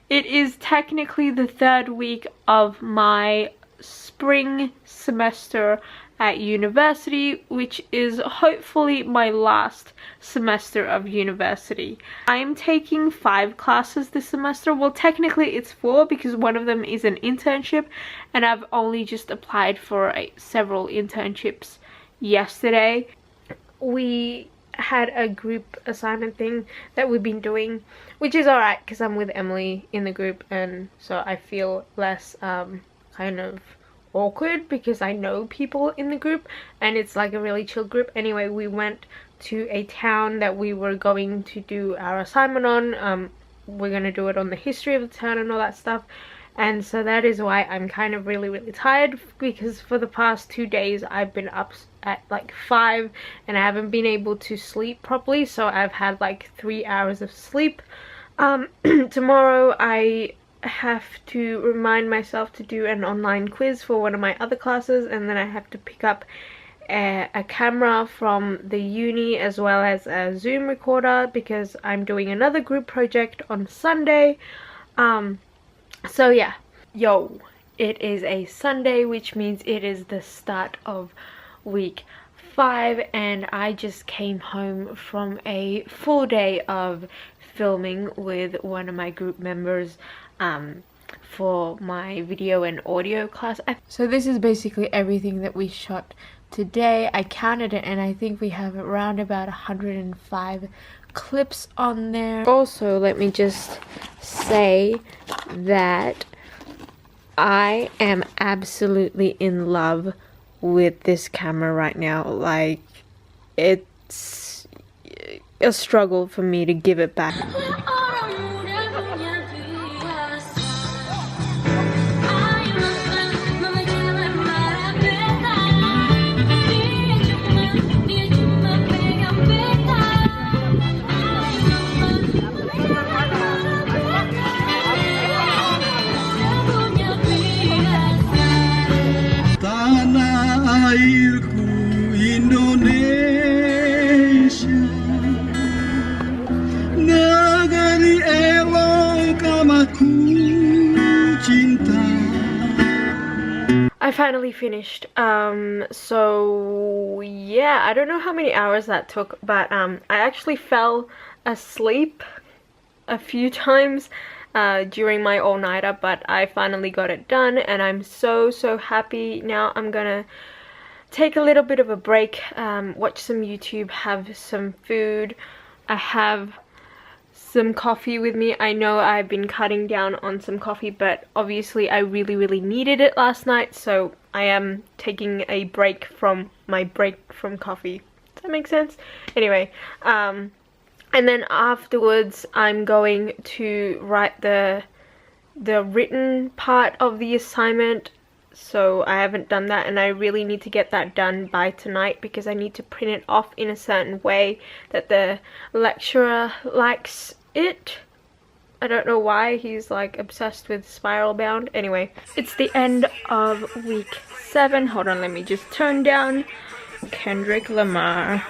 It is technically the third week of my spring semester at university, which is hopefully my last semester of university. I'm taking 5 classes this semester. Well, technically it's 4 because one of them is an internship, and I've only just applied for several internships yesterday. We had a group assignment thing that we've been doing, which is alright because I'm with Emily in the group, and so I feel less kind of awkward because I know people in the group and it's like a really chill group. Anyway, we went to a town that we were going to do our assignment on. We're gonna do it on the history of the town and all that stuff, and so that is why I'm kind of really tired, because for the past 2 days I've been up at like 5 and I haven't been able to sleep properly, so I've had like 3 hours of sleep. Tomorrow I have to remind myself to do an online quiz for one of my other classes, and then I have to pick up a camera from the uni as well as a Zoom recorder because I'm doing another group project on Sunday. So yeah, yo, it is a Sunday, which means it is the start of week 5, and I just came home from a full day of filming with one of my group members for my video and audio class. So this is basically everything that we shot today. I counted it and I think we have around about 105 clips on there. Also, let me just say that I am absolutely in love with this camera right now. Like, it's a struggle for me to give it back. Airku Indonesia, negeri elok amaku cinta. I finally finished. So yeah, I don't know how many hours that took, but I actually fell asleep a few times during my all-nighter, but I finally got it done and I'm so happy. Now I'm gonna take a little bit of a break, watch some YouTube, have some food. I have some coffee with me. I know I've been cutting down on some coffee, but obviously I really needed it last night, so I am taking a break from my break from coffee. Does that make sense? Anyway, and then afterwards I'm going to write the written part of the assignment. So I haven't done that, and I really need to get that done by tonight because I need to print it off in a certain way that the lecturer likes it. I don't know why, he's like obsessed with spiral bound. Anyway, it's the end of week 7. Hold on, let me just turn down Kendrick Lamar.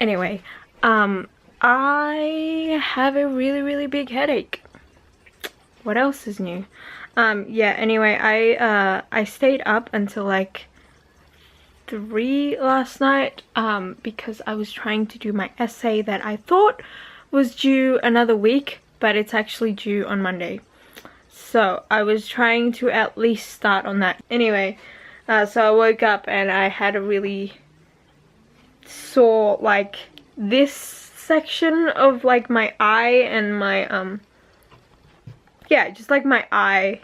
Anyway, I have a really big headache. What else is new? Yeah, anyway, I stayed up until like 3 last night because I was trying to do my essay that I thought was due another week, but it's actually due on Monday. So I was trying to at least start on that. Anyway, so I woke up and I had a really sore, like, this section of like my eye and my yeah, just like my eye,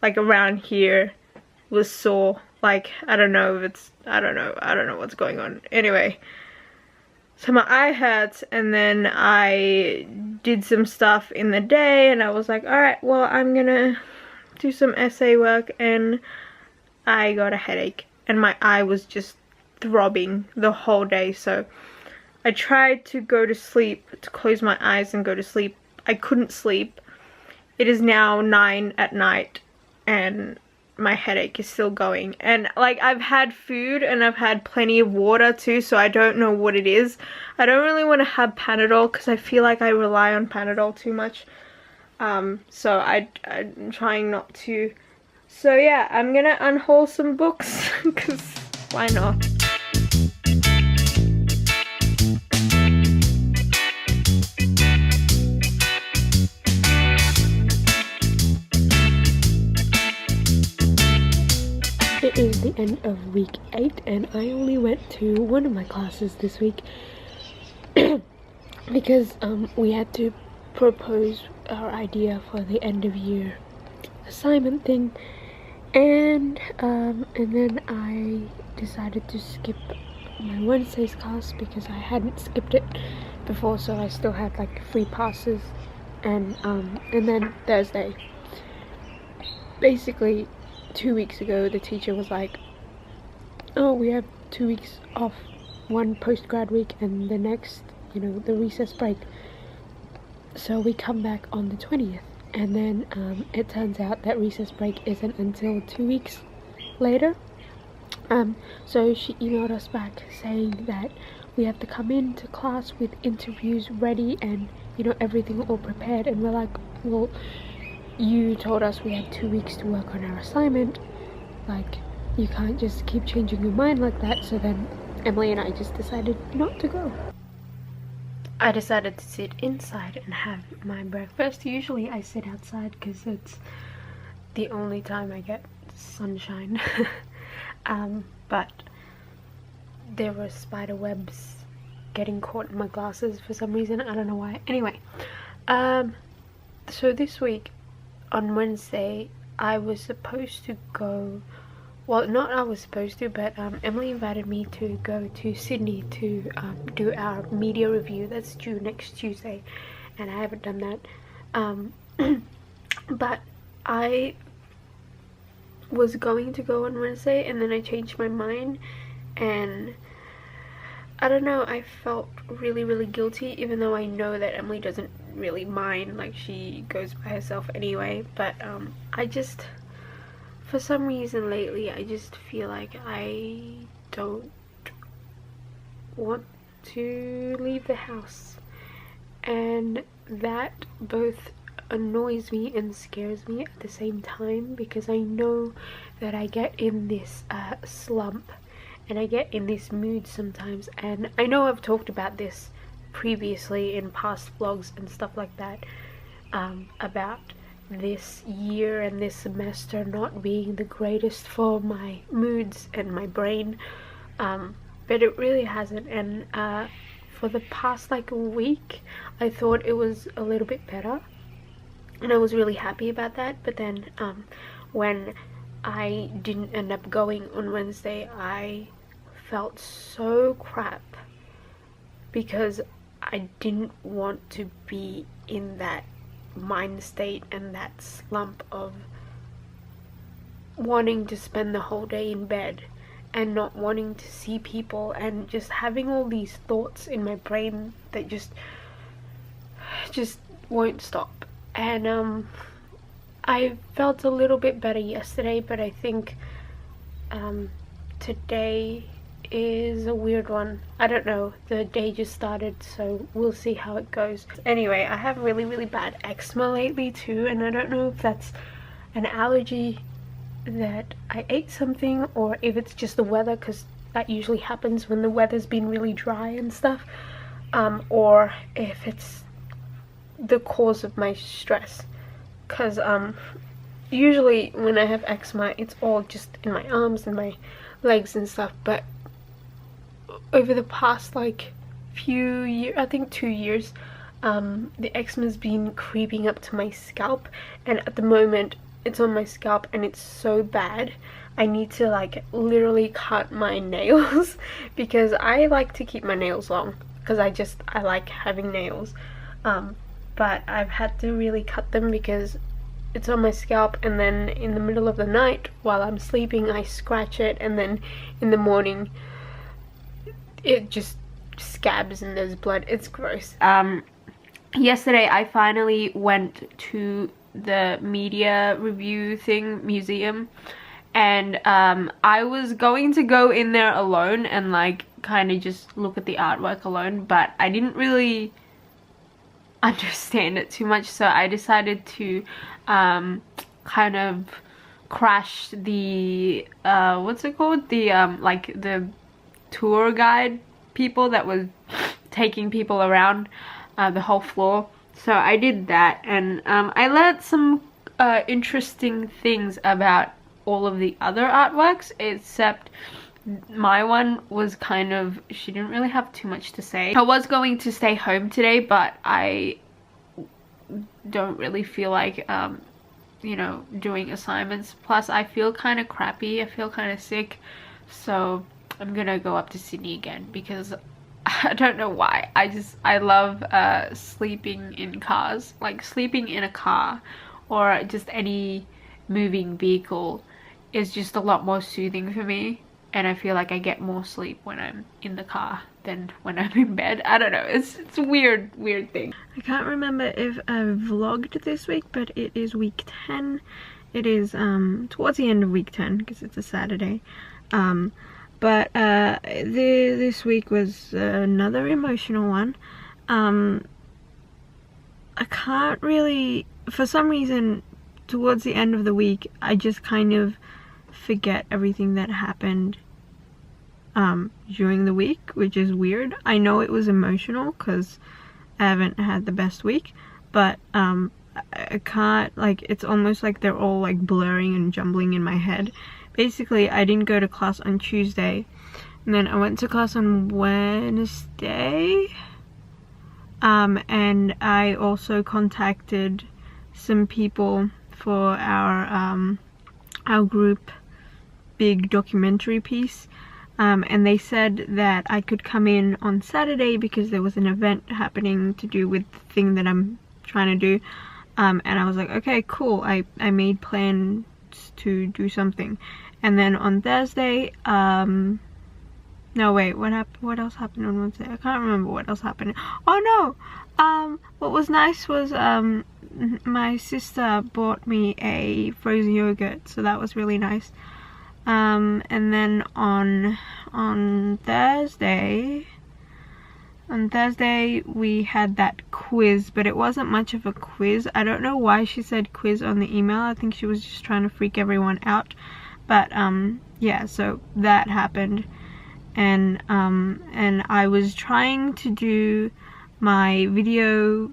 like around here was sore. Like, I don't know if it's, I don't know what's going on. Anyway, so my eye hurts, and then I did some stuff in the day and I was like, alright, well, I'm gonna do some essay work, and I got a headache and my eye was just throbbing the whole day. So I tried to go to sleep, to close my eyes and go to sleep. I couldn't sleep. It is now 9 at night and my headache is still going. And like, I've had food and I've had plenty of water too, so I don't know what it is. I don't really want to have Panadol because I feel like I rely on Panadol too much. So I'm trying not to. So yeah, I'm gonna unhaul some books because why not? It is the end of week 8 and I only went to one of my classes this week because we had to propose our idea for the end of year assignment thing, and then I decided to skip my Wednesday's class because I hadn't skipped it before, so I still had like free passes, and then Thursday, basically 2 weeks ago, the teacher was like, oh, we have 2 weeks off, one post-grad week and the next, you know, the recess break, so we come back on the 20th. And then it turns out that recess break isn't until 2 weeks later. So she emailed us back saying that we have to come into class with interviews ready and, you know, everything all prepared. And we're like, well, you told us we had 2 weeks to work on our assignment. Like, you can't just keep changing your mind like that. So then Emily and I just decided not to go. I decided to sit inside and have my breakfast. Usually I sit outside because it's the only time I get sunshine. But there were spider webs getting caught in my glasses for some reason. I don't know why. Anyway, so this week on Wednesday I was supposed to go, well, not I was supposed to, but Emily invited me to go to Sydney to do our media review that's due next Tuesday, and I haven't done that. But I was going to go on Wednesday and then I changed my mind, and I don't know, I felt really guilty, even though I know that Emily doesn't really mind, like she goes by herself anyway. But I just, for some reason lately, I just feel like I don't want to leave the house, and that both annoys me and scares me at the same time, because I know that I get in this slump and I get in this mood sometimes, and I know I've talked about this previously in past vlogs and stuff like that, about this year and this semester not being the greatest for my moods and my brain, but it really hasn't. And for the past like a week I thought it was a little bit better, and I was really happy about that. But then when I didn't end up going on Wednesday, I felt so crap because I didn't want to be in that mind state and that slump of wanting to spend the whole day in bed and not wanting to see people, and just having all these thoughts in my brain that just won't stop. And I felt a little bit better yesterday, but I think today is a weird one. I don't know, the day just started, so we'll see how it goes. Anyway, I have really bad eczema lately too, and I don't know if that's an allergy that I ate something, or if it's just the weather, because that usually happens when the weather's been really dry and stuff, or if it's the cause of my stress, because usually when I have eczema it's all just in my arms and my legs and stuff, but over the past like few years, I think 2 years, the eczema's been creeping up to my scalp, and at the moment it's on my scalp and it's so bad I need to like literally cut my nails because I like to keep my nails long because I like having nails, but I've had to really cut them because it's on my scalp, and then in the middle of the night while I'm sleeping I scratch it, and then in the morning it just scabs and there's blood. It's gross. Yesterday I finally went to the media review thing museum, and I was going to go in there alone and like kind of just look at the artwork alone, but I didn't really understand it too much, so I decided to kind of crash the what's it called, the like the tour guide people that was taking people around the whole floor. So I did that, and I learned some interesting things about all of the other artworks, except my one was kind of, she didn't really have too much to say. I was going to stay home today, but I don't really feel like you know, doing assignments. Plus I feel kind of crappy, I feel kind of sick, so I'm gonna go up to Sydney again because I don't know why. I love sleeping in cars. Like sleeping in a car or just any moving vehicle is just a lot more soothing for me, and I feel like I get more sleep when I'm in the car than when I'm in bed. I don't know, it's a weird thing. I can't remember if I vlogged this week, but it is week 10. It is towards the end of week 10 because it's a Saturday. But this week was another emotional one. I can't really, for some reason, towards the end of the week, I just kind of forget everything that happened during the week, which is weird. I know it was emotional because I haven't had the best week, but I can't, like, it's almost like they're all like blurring and jumbling in my head. Basically, I didn't go to class on Tuesday, and then I went to class on Wednesday, and I also contacted some people for our group big documentary piece, and they said that I could come in on Saturday because there was an event happening to do with the thing that I'm trying to do, and I was like, okay, cool. I made plans to do something. And then on Thursday, no wait, what else happened on Wednesday? I can't remember what else happened. Oh no, what was nice was my sister bought me a frozen yogurt, so that was really nice. And then on Thursday we had that quiz, but it wasn't much of a quiz. I don't know why she said quiz on the email. I think she was just trying to freak everyone out. But yeah, so that happened, and I was trying to do my video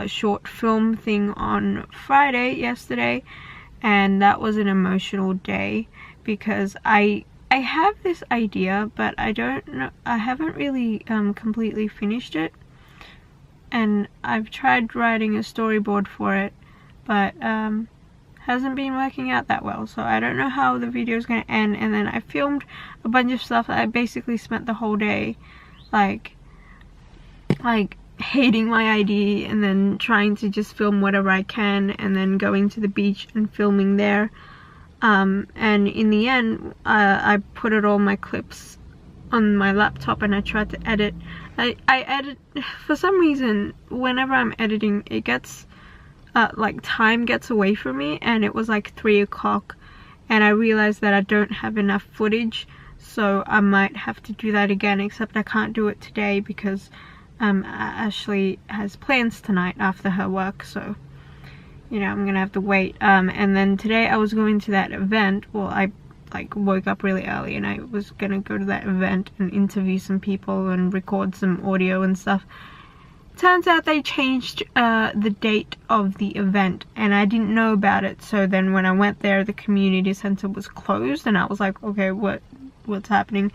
short film thing on Friday, yesterday, and that was an emotional day because I have this idea, but I don't know, I haven't really completely finished it, and I've tried writing a storyboard for it, but hasn't been working out that well, so I don't know how the video is going to end. And then I filmed a bunch of stuff. I basically spent the whole day like hating my ID and then trying to just film whatever I can, and then going to the beach and filming there, and in the end I put all my clips on my laptop and I tried to edit. I edit, for some reason whenever I'm editing it gets like time gets away from me, and it was like 3 o'clock and I realized that I don't have enough footage, so I might have to do that again, except I can't do it today because Ashley has plans tonight after her work, so you know, I'm gonna have to wait. And then today I was going to that event. Well, I like woke up really early and I was gonna go to that event and interview some people and record some audio and stuff. Turns out they changed the date of the event and I didn't know about it, so then when I went there the community center was closed and I was like, okay, what's happening?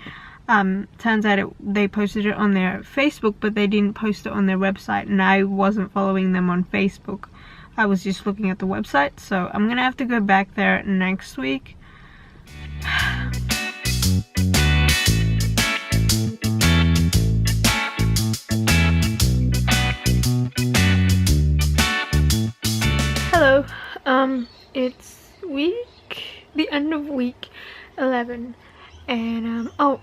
Turns out they posted it on their Facebook, but they didn't post it on their website, and I wasn't following them on Facebook. I was just looking at the website, so I'm gonna have to go back there next week. Hello, it's the end of week 11, and oh,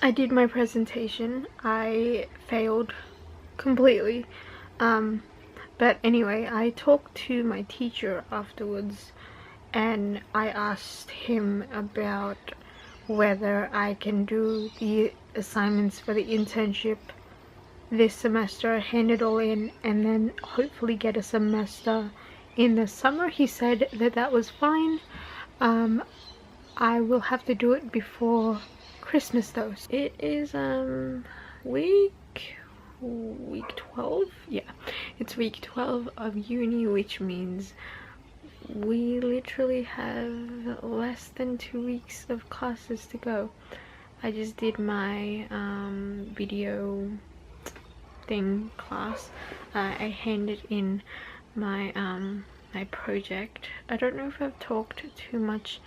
I did my presentation. I failed completely, but anyway, I talked to my teacher afterwards, and I asked him about whether I can do the assignments for the internship this semester, hand it all in, and then hopefully get a semester in the summer. He said that that was fine. I will have to do it before Christmas though. It is week 12. Yeah, it's week 12 of uni, which means we literally have less than 2 weeks of classes to go. I just did my video thing class. I handed in my my project. I don't know if I've talked too much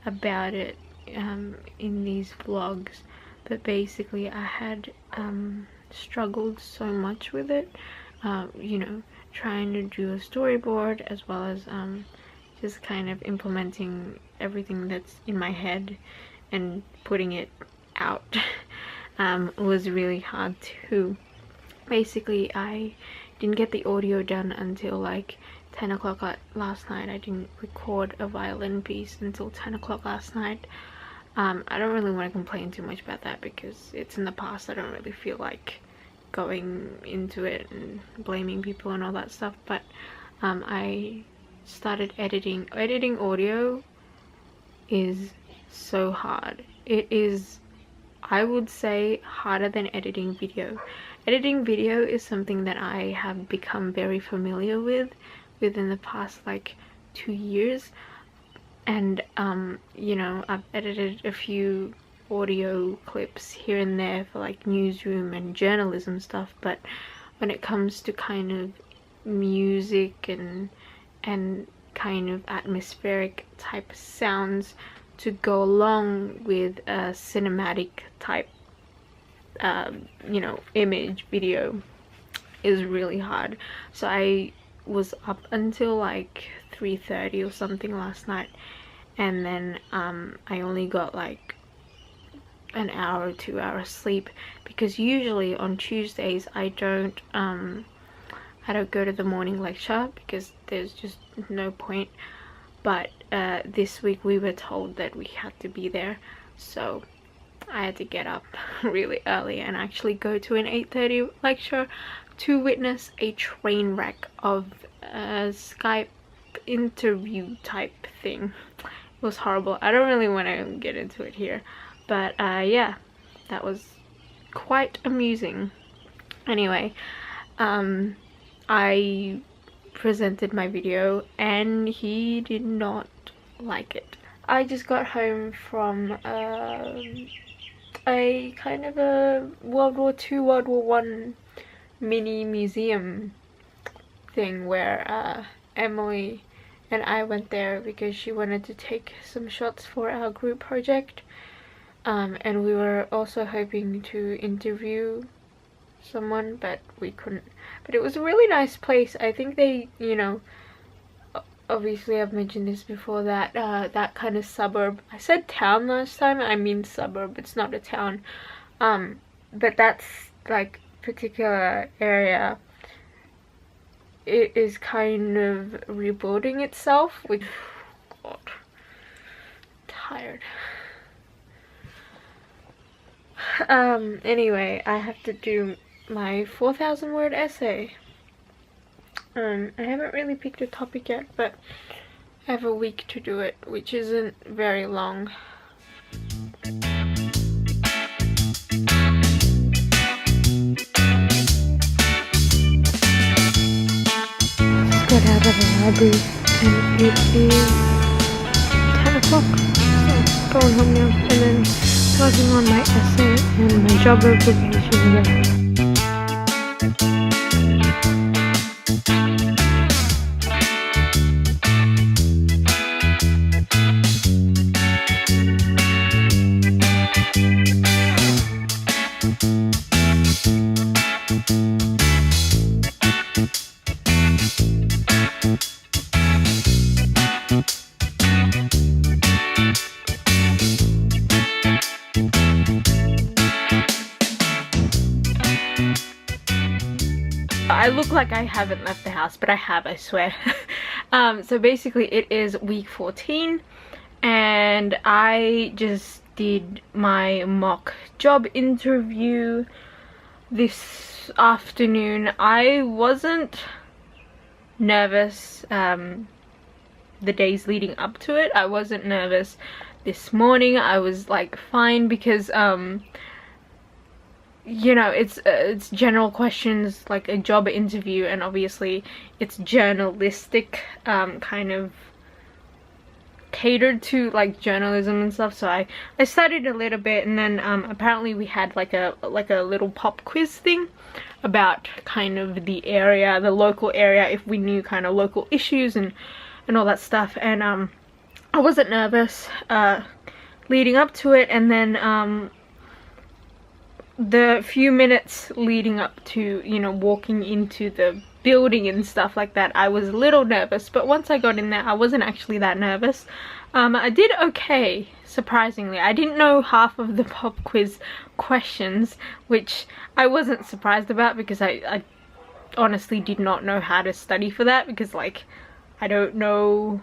about it in these vlogs, but basically I had struggled so much with it, you know, trying to do a storyboard as well as just kind of implementing everything that's in my head and putting it out was really hard too. Basically I didn't get the audio done until like 10 o'clock last night. I didn't record a violin piece until 10 o'clock last night. I don't really want to complain too much about that because it's in the past. I don't really feel like going into it and blaming people and all that stuff, but I started editing. Editing audio is so hard. It is, I would say, harder than editing video. Editing video is something that I have become very familiar with within the past like 2 years, and you know, I've edited a few audio clips here and there for like newsroom and journalism stuff, but when it comes to kind of music and kind of atmospheric type sounds to go along with a cinematic type you know, image video is really hard. So I was up until like 3:30 or something last night, and then I only got like an hour or 2 hours sleep, because usually on Tuesdays I don't go to the morning lecture because there's just no point, but this week we were told that we had to be there, so I had to get up really early and actually go to an 8:30 lecture to witness a train wreck of a Skype interview type thing. It was horrible. I don't really want to get into it here, but yeah, that was quite amusing. Anyway, I presented my video and he did not like it. I just got home from a kind of a World War II, World War I mini museum thing where Emily and I went there because she wanted to take some shots for our group project, and we were also hoping to interview someone, but we couldn't. But it was a really nice place. I think they, you know, obviously I've mentioned this before, that that kind of suburb, I said town last time, I mean suburb, it's not a town, but that's like particular area, it is kind of rebuilding itself, which, God, tired. Anyway, I have to do my 4,000 word essay. I haven't really picked a topic yet, but I have a week to do it, which isn't very long. Just got out of the library and it is 10 o'clock, so going home now and then working on my essay and my job application again. I look like I haven't left the house, but I have, I swear. So basically it is week 14 and I just did my mock job interview this afternoon. I wasn't nervous the days leading up to it. I wasn't nervous this morning. I was like fine because you know, it's general questions, like a job interview, and obviously it's journalistic, kind of catered to like journalism and stuff. So I studied a little bit, and then apparently we had like a little pop quiz thing about kind of the area, the local area, if we knew kind of local issues and all that stuff. And I wasn't nervous leading up to it, and then the few minutes leading up to, you know, walking into the building and stuff like that, I was a little nervous, but once I got in there I wasn't actually that nervous. I did okay, surprisingly. I didn't know half of the pop quiz questions, which I wasn't surprised about because I honestly did not know how to study for that, because like I don't know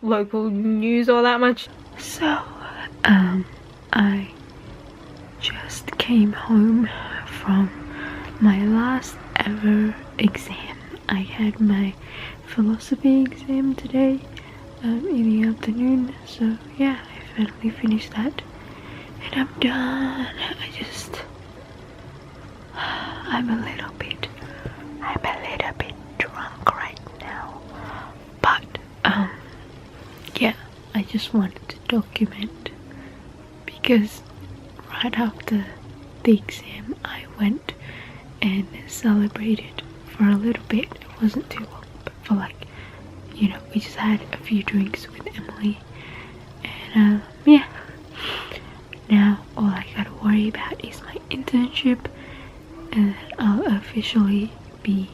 local news all that much. So I just came home from my last ever exam. I had my philosophy exam today in the afternoon, so yeah, I finally finished that and I'm done. I'm a little bit drunk right now, but yeah, I just wanted to document, because right after the exam I went and celebrated for a little bit. It wasn't too long, but for like, you know, we just had a few drinks with Emily, and yeah, now all I gotta worry about is my internship, and then I'll officially be